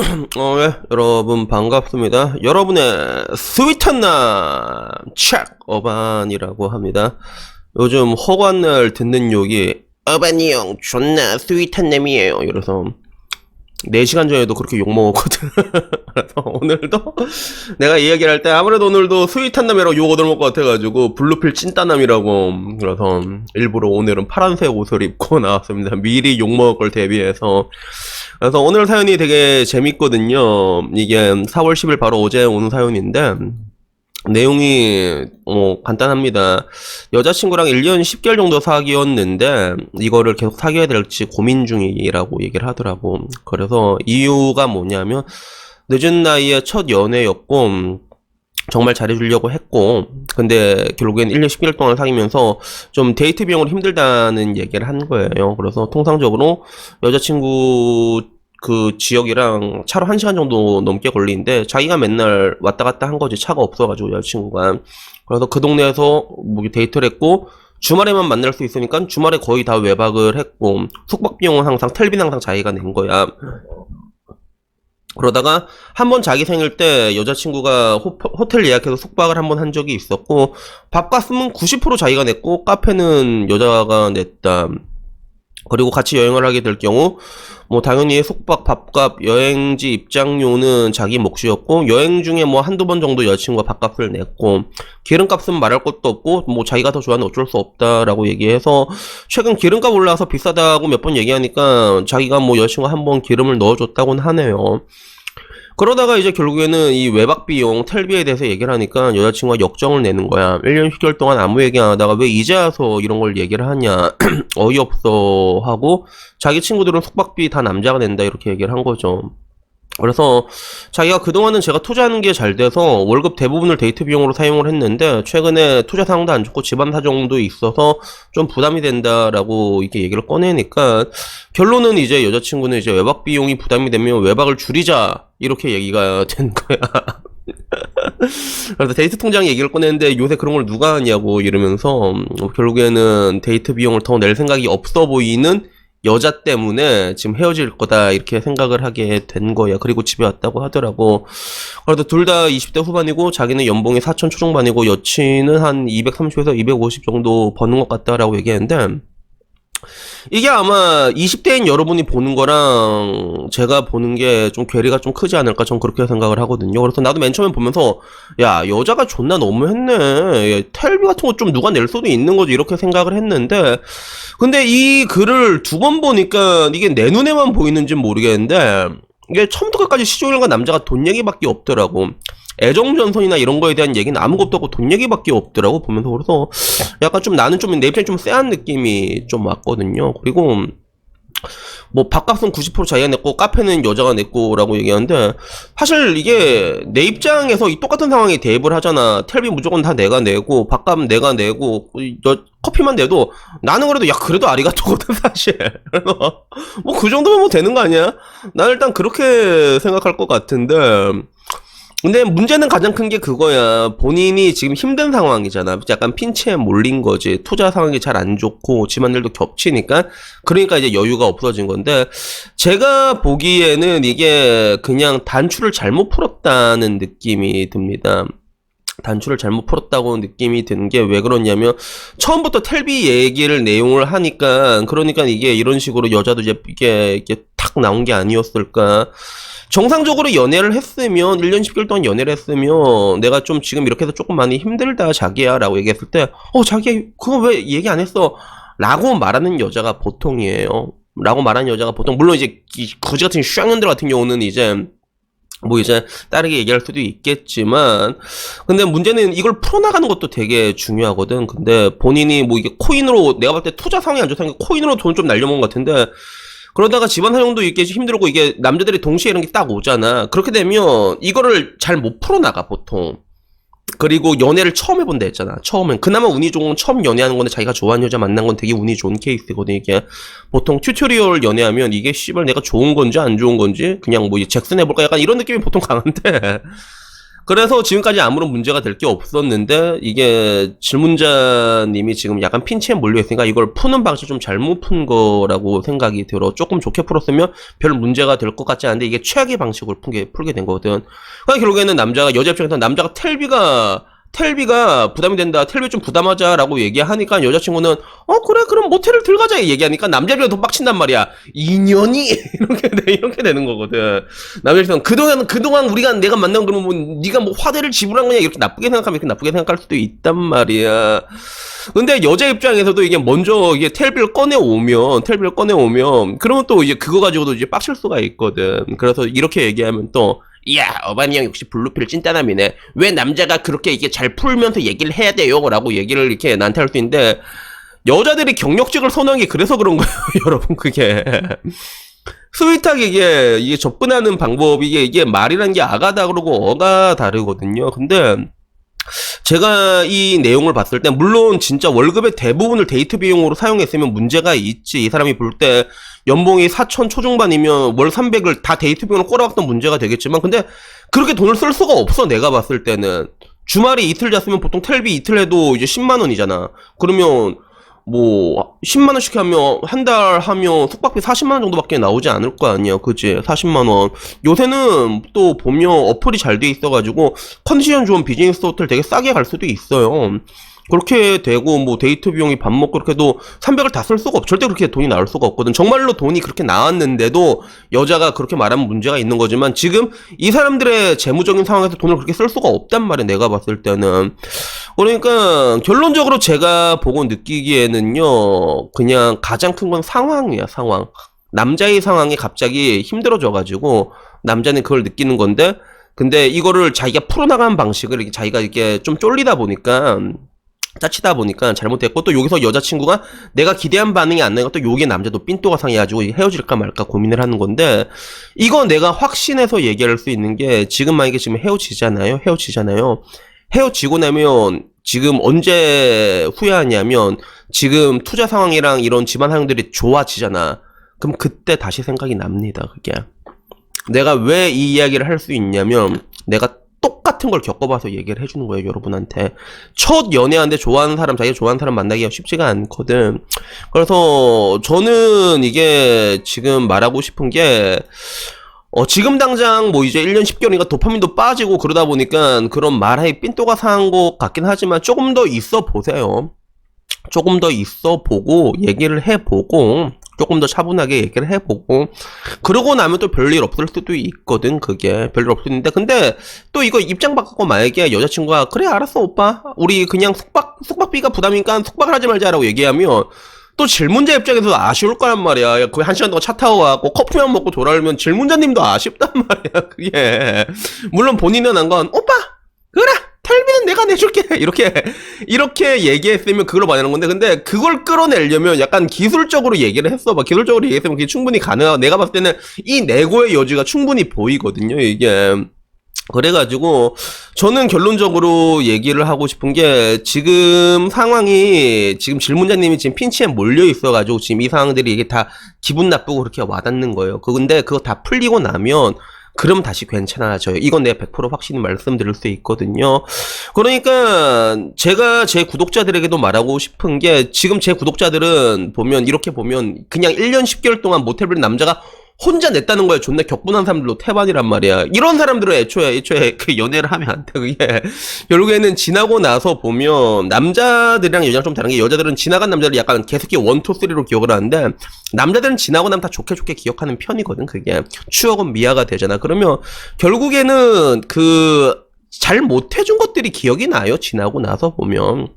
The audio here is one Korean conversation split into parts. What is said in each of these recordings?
네, 여러분 반갑습니다. 여러분의 스윗한 남, 책 어반이라고 합니다. 요즘 허관을 듣는 욕이 어반이 형 존나 스윗한 남이에요. 이래서 4시간 전에도 그렇게 욕먹었거든. 그래서 오늘도 내가 이야기를 할 때 아무래도 오늘도 스윗한 남이라고 욕 얻을 것 같아가지고 블루필 찐따남이라고, 그래서 일부러 오늘은 파란색 옷을 입고 나왔습니다. 미리 욕먹을 걸 대비해서. 그래서 오늘 사연이 되게 재밌거든요. 이게 4월 10일 바로 어제 온 사연인데 내용이 간단합니다. 여자친구랑 1년 10개월 정도 사귀었는데 이거를 계속 사귀어야 될지 고민 중이라고 얘기를 하더라고. 그래서 이유가 뭐냐면 늦은 나이에 첫 연애였고 정말 잘해주려고 했고, 근데 결국엔 1년 10개월 동안 사귀면서 좀 데이트 비용으로 힘들다는 얘기를 한 거예요. 그래서 통상적으로 여자친구 그 지역이랑 차로 1시간 정도 넘게 걸리는데 자기가 맨날 왔다 갔다 한 거지, 차가 없어가지고 여자친구가. 그래서 그 동네에서 뭐 데이트를 했고 주말에만 만날 수 있으니까 주말에 거의 다 외박을 했고 숙박 비용은 항상 텔비는 항상 자기가 낸 거야. 그러다가 한 번 자기 생일 때 여자친구가 호텔 예약해서 숙박을 한 번 한 적이 있었고 밥값은 90% 자기가 냈고 카페는 여자가 냈다. 그리고 같이 여행을 하게 될 경우 뭐 당연히 숙박, 밥값, 여행지 입장료는 자기 몫이었고 여행 중에 뭐 한두 번 정도 여자친구가 밥값을 냈고 기름값은 말할 것도 없고 뭐 자기가 더 좋아하는 어쩔 수 없다라고 얘기해서 최근 기름값 올라서 비싸다고 몇 번 얘기하니까 자기가 뭐 여자친구가 한 번 기름을 넣어줬다고는 하네요. 그러다가 이제 결국에는 이 외박 비용, 텔비에 대해서 얘기를 하니까 여자친구가 역정을 내는 거야. 1년 10개월 동안 아무 얘기 안 하다가 왜 이제 와서 이런 걸 얘기를 하냐. 어이없어 하고 자기 친구들은 숙박비 다 남자가 낸다 이렇게 얘기를 한 거죠. 그래서 자기가 그동안은 제가 투자하는 게 잘 돼서 월급 대부분을 데이트 비용으로 사용을 했는데 최근에 투자 상황도 안 좋고 집안 사정도 있어서 좀 부담이 된다라고 이렇게 얘기를 꺼내니까 결론은 이제 여자친구는 이제 외박 비용이 부담이 되면 외박을 줄이자 이렇게 얘기가 된 거야. 그래서 데이트 통장 얘기를 꺼냈는데 요새 그런 걸 누가 하냐고 이러면서 결국에는 데이트 비용을 더 낼 생각이 없어 보이는 여자 때문에 지금 헤어질 거다 이렇게 생각을 하게 된 거야. 그리고 집에 왔다고 하더라고. 그래도 둘 다 20대 후반이고 자기는 연봉이 4천 초중반이고 여친은 한 230에서 250 정도 버는 것 같다라고 얘기했는데 이게 아마 20대인 여러분이 보는 거랑 제가 보는 게 좀 괴리가 좀 크지 않을까, 전 그렇게 생각을 하거든요. 그래서 나도 맨 처음에 보면서 야, 여자가 존나 너무했네, 텔비 같은 거 좀 누가 낼 수도 있는 거지 이렇게 생각을 했는데 근데 이 글을 2번 보니까 이게 내 눈에만 보이는지 모르겠는데 이게 처음부터 끝까지 시종일관 남자가 돈 얘기밖에 없더라고. 애정전선이나 이런 거에 대한 얘기는 아무것도 없고 돈 얘기밖에 없더라고 보면서. 그래서 약간 좀 나는 좀 내 입장이 좀 쎄한 느낌이 좀 왔거든요. 그리고 뭐 밥값은 90% 자기가 냈고 카페는 여자가 냈고 라고 얘기하는데 사실 이게 내 입장에서 이 똑같은 상황에 대입을 하잖아. 텔비 무조건 다 내가 내고 밥값 내가 내고 커피만 내도 나는 그래도 야 그래도 아리가토거든 사실. 그래서 뭐 그 정도면 뭐 되는 거 아니야? 나는 일단 그렇게 생각할 것 같은데 근데 문제는 가장 큰 게 그거야. 본인이 지금 힘든 상황이잖아. 약간 핀치에 몰린 거지. 투자 상황이 잘 안 좋고 집안일도 겹치니까. 그러니까 이제 여유가 없어진 건데 제가 보기에는 이게 그냥 단추를 잘못 풀었다는 느낌이 듭니다. 단추를 잘못 풀었다고 느낌이 드는 게 왜 그러냐면 처음부터 텔비 얘기를 내용을 하니까 그러니까 이게 이런 식으로 여자도 이제 이게 탁 나온 게 아니었을까. 정상적으로 연애를 했으면 1년 10개월 동안 연애를 했으면 내가 좀 지금 이렇게 해서 조금 많이 힘들다 자기야 라고 얘기했을 때 자기 그거 왜 얘기 안 했어 라고 말하는 여자가 보통이에요. 라고 말하는 여자가 보통. 물론 이제 거지 같은 쌍년들 같은 경우는 이제 뭐 이제 다르게 얘기할 수도 있겠지만 근데 문제는 이걸 풀어나가는 것도 되게 중요하거든. 근데 본인이 뭐 이게 코인으로 내가 봤을 때 투자 상황이 안 좋다는 게 코인으로 돈 좀 날려먹은 것 같은데 그러다가 집안 사정도 이게 힘들고 이게 남자들이 동시에 이런 게 딱 오잖아. 그렇게 되면 이거를 잘 못 풀어나가 보통. 그리고 연애를 처음 해본다 했잖아. 처음엔 그나마 운이 좋은 건 처음 연애하는 건데 자기가 좋아하는 여자 만난 건 되게 운이 좋은 케이스거든. 이게 보통 튜토리얼 연애하면 이게 씨발 내가 좋은 건지 안 좋은 건지 그냥 뭐 잭슨 해볼까 약간 이런 느낌이 보통 강한데 그래서 지금까지 아무런 문제가 될 게 없었는데 이게 질문자님이 지금 약간 핀치에 몰려있으니까 이걸 푸는 방식 좀 잘못 푼 거라고 생각이 들어. 조금 좋게 풀었으면 별 문제가 될 것 같지 않은데 이게 최악의 방식으로 풀게 된 거거든. 그러니까 결국에는 남자가 여자 입장에서 남자가 텔비가 부담이 된다. 텔비 좀 부담하자라고 얘기하니까 여자친구는 그래 그럼 모텔을 들어가자 얘기하니까 남자 입장에서 더 빡친단 말이야. 인연이 이렇게 되는 거거든. 남자 입장에서는 그동안 내가 만난 그러면 뭐 네가 뭐 화대를 지불한 거냐 이렇게 나쁘게 생각하면 이렇게 나쁘게 생각할 수도 있단 말이야. 근데 여자 입장에서도 이게 먼저 이게 텔비를 꺼내오면 그러면 또 이제 그거 가지고도 이제 빡칠 수가 있거든. 그래서 이렇게 얘기하면 또 이야, 어반이 형 역시 블루필 찐따남이네. 왜 남자가 그렇게 이게 잘 풀면서 얘기를 해야 돼요? 라고 얘기를 이렇게 나한테 할 수 있는데, 여자들이 경력직을 선호한 게 그래서 그런 거예요, 여러분, 그게. 스윗하게 이게 접근하는 방법이 이게 말이라는 게 아가다 그러고 어가 다르거든요. 근데, 제가 이 내용을 봤을 때 물론 진짜 월급의 대부분을 데이트 비용으로 사용했으면 문제가 있지. 이 사람이 볼 때 연봉이 4천 초중반이면 월 300을 다 데이트 비용으로 꼬라박던 문제가 되겠지만 근데 그렇게 돈을 쓸 수가 없어. 내가 봤을 때는 주말에 이틀 잤으면 보통 텔비 이틀 해도 이제 10만 원이잖아. 그러면 뭐 10만 원씩 하면 한 달 하면 숙박비 40만 원 정도밖에 나오지 않을 거 아니야. 그치? 40만 원. 요새는 또 보면 어플이 잘 돼 있어 가지고 컨디션 좋은 비즈니스 호텔 되게 싸게 갈 수도 있어요. 그렇게 되고 뭐 데이트 비용이 밥 먹고 그렇게 해도 300을 다 쓸 수가 없. 절대 그렇게 돈이 나올 수가 없거든. 정말로 돈이 그렇게 나왔는데도 여자가 그렇게 말하면 문제가 있는 거지만 지금 이 사람들의 재무적인 상황에서 돈을 그렇게 쓸 수가 없단 말이야. 내가 봤을 때는. 그러니까 결론적으로 제가 보고 느끼기에는요. 그냥 가장 큰 건 상황이야. 상황. 남자의 상황이 갑자기 힘들어져 가지고 남자는 그걸 느끼는 건데 근데 이거를 자기가 풀어나가는 방식을 이렇게 자기가 이렇게 좀 쫄리다 보니까 짜치다 보니까 잘못했고 또 여기서 여자친구가 내가 기대한 반응이 안 나니까 또 여기에 남자도 삔또가 상해가지고 헤어질까 말까 고민을 하는 건데 이거 내가 확신해서 얘기할 수 있는 게 지금 만약에 지금 헤어지잖아요. 헤어지고 나면 지금 언제 후회하냐면 지금 투자 상황이랑 이런 집안 상황들이 좋아지잖아. 그럼 그때 다시 생각이 납니다. 그게 내가 왜 이 이야기를 할 수 있냐면 내가 똑같은 걸 겪어봐서 얘기를 해주는 거예요, 여러분한테. 첫 연애하는데 좋아하는 사람, 자기가 좋아하는 사람 만나기가 쉽지가 않거든. 그래서 저는 이게 지금 말하고 싶은 게, 지금 당장 뭐 이제 1년 10개월이니까 도파민도 빠지고 그러다 보니까 그런 말하기 삔또가 상한 것 같긴 하지만 조금 더 있어 보세요. 조금 더 있어 보고 얘기를 해보고 조금 더 차분하게 얘기를 해보고 그러고 나면 또 별일 없을 수도 있거든. 그게 별일 없을 수 있는데 근데 또 이거 입장 바꾸고 만약에 여자친구가 그래 알았어 오빠 우리 그냥 숙박비가 부담이니까 숙박을 하지 말자라고 얘기하면 또 질문자 입장에서 아쉬울 거란 말이야. 거의 1시간 동안 차 타고 가고 커피만 먹고 돌아오면 질문자님도 아쉽단 말이야. 그게 물론 본인은 한 건 오빠 그래 텔비는 내가 내줄게 이렇게 얘기했으면 그걸로 반하는 건데 근데 그걸 끌어내려면 약간 기술적으로 얘기를 했어 봐. 기술적으로 얘기했으면 그게 충분히 가능하고 내가 봤을 때는 이 내고의 여지가 충분히 보이거든요 이게. 그래가지고 저는 결론적으로 얘기를 하고 싶은 게 지금 상황이 지금 질문자님이 지금 핀치에 몰려 있어가지고 지금 이 상황들이 이게 다 기분 나쁘고 그렇게 와닿는 거예요. 근데 그거 다 풀리고 나면 그럼 다시 괜찮아져요. 이건 내가 100% 확실히 말씀드릴 수 있거든요. 그러니까 제가 제 구독자들에게도 말하고 싶은 게 지금 제 구독자들은 보면 이렇게 보면 그냥 1년 10개월 동안 모텔 빌린 남자가 혼자 냈다는 거야. 존나 격분한 사람들로 태반이란 말이야. 이런 사람들은 애초에 그 연애를 하면 안 돼. 그게 결국에는 지나고 나서 보면 남자들이랑 여자랑 좀 다른 게 여자들은 지나간 남자를 약간 개새끼 1, 2, 3로 기억을 하는데 남자들은 지나고 나면 다 좋게 기억하는 편이거든. 그게 추억은 미화가 되잖아. 그러면 결국에는 그 잘 못해준 것들이 기억이 나요. 지나고 나서 보면.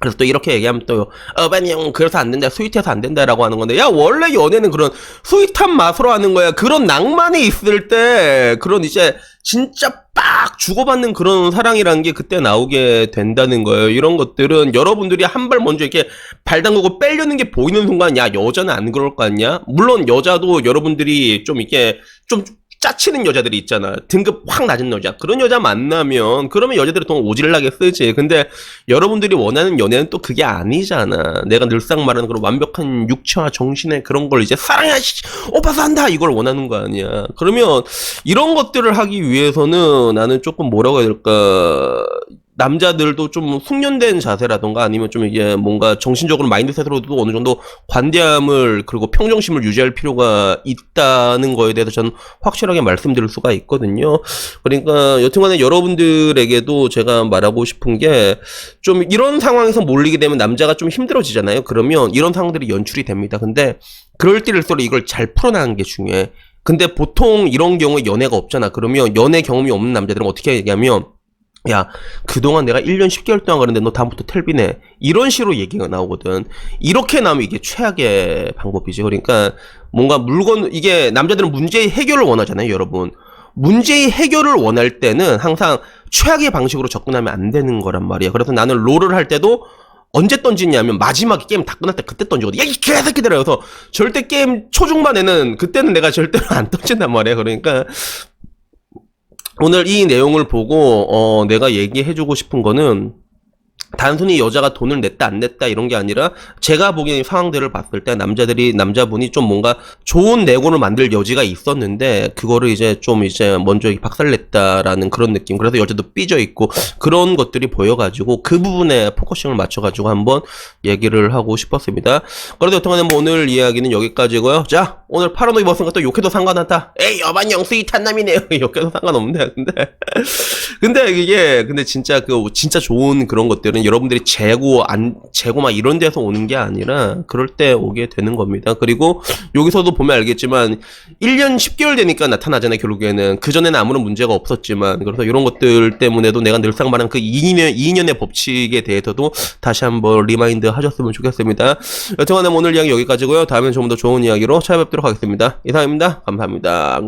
그래서 또 이렇게 얘기하면 또 어반이 형 그래서 안 된다 스윗해서 안 된다라고 하는 건데 야 원래 연애는 그런 스윗한 맛으로 하는 거야. 그런 낭만이 있을 때 그런 이제 진짜 빡 주고받는 그런 사랑이라는 게 그때 나오게 된다는 거예요. 이런 것들은 여러분들이 한 발 먼저 이렇게 발 담그고 빼려는 게 보이는 순간 야 여자는 안 그럴 거 아니야. 물론 여자도 여러분들이 좀 이렇게 좀 짜치는 여자들이 있잖아. 등급 확 낮은 여자. 그런 여자 만나면 그러면 여자들이 돈 오질나게 쓰지. 근데 여러분들이 원하는 연애는 또 그게 아니잖아. 내가 늘상 말하는 그런 완벽한 육체와 정신의 그런 걸 이제 사랑해 오빠 산다 이걸 원하는 거 아니야. 그러면 이런 것들을 하기 위해서는 나는 조금 뭐라고 해야 될까, 남자들도 좀 숙련된 자세라던가 아니면 좀 이게 뭔가 정신적으로 마인드셋으로도 어느 정도 관대함을 그리고 평정심을 유지할 필요가 있다는 거에 대해서 저는 확실하게 말씀드릴 수가 있거든요. 그러니까 여튼간에 여러분들에게도 제가 말하고 싶은 게, 좀 이런 상황에서 몰리게 되면 남자가 좀 힘들어지잖아요. 그러면 이런 상황들이 연출이 됩니다. 근데 그럴 때일수록 이걸 잘 풀어나가는 게 중요해. 근데 보통 이런 경우에 연애가 없잖아. 그러면 연애 경험이 없는 남자들은 어떻게 얘기하면, 야, 그동안 내가 1년 10개월 동안 그랬는데 너 다음부터 텔비네. 이런 식으로 얘기가 나오거든. 이렇게 나오면 이게 최악의 방법이지. 그러니까 뭔가 이게 남자들은 문제의 해결을 원하잖아요, 여러분. 문제의 해결을 원할 때는 항상 최악의 방식으로 접근하면 안 되는 거란 말이야. 그래서 나는 롤을 할 때도 언제 던지냐면 마지막에 게임 다 끝날 때 그때 던지거든. 야, 이 개새끼들아. 그래서 절대 게임 초중반에는 그때는 내가 절대로 안 던진단 말이야. 그러니까 오늘 이 내용을 보고 내가 얘기해주고 싶은 거는 단순히 여자가 돈을 냈다 안 냈다 이런 게 아니라, 제가 보기엔 상황들을 봤을 때 남자분이 좀 뭔가 좋은 내고를 만들 여지가 있었는데 그거를 이제 먼저 박살냈다라는 그런 느낌. 그래서 여자도 삐져 있고 그런 것들이 보여가지고 그 부분에 포커싱을 맞춰가지고 한번 얘기를 하고 싶었습니다. 그래도 여튼간에 뭐 오늘 이야기는 여기까지고요. 자, 오늘 파란 옷 입었으니까 또 욕해도 상관없다. 에이, 여반 영수이 탄남이네요. 욕해도 상관없는데 근데 이게 진짜 진짜 좋은 그런 것들은 여러분들이 재고 막 이런 데서 오는 게 아니라 그럴 때 오게 되는 겁니다. 그리고 여기서도 보면 알겠지만 1년 10개월 되니까 나타나잖아요, 결국에는. 그전에는 아무런 문제가 없었지만. 그래서 이런 것들 때문에도 내가 늘상 말하는 그 2년의 법칙에 대해서도 다시 한번 리마인드 하셨으면 좋겠습니다. 여튼간에 오늘 이야기 여기까지고요. 다음엔 좀 더 좋은 이야기로 찾아뵙도록 하겠습니다. 이상입니다. 감사합니다.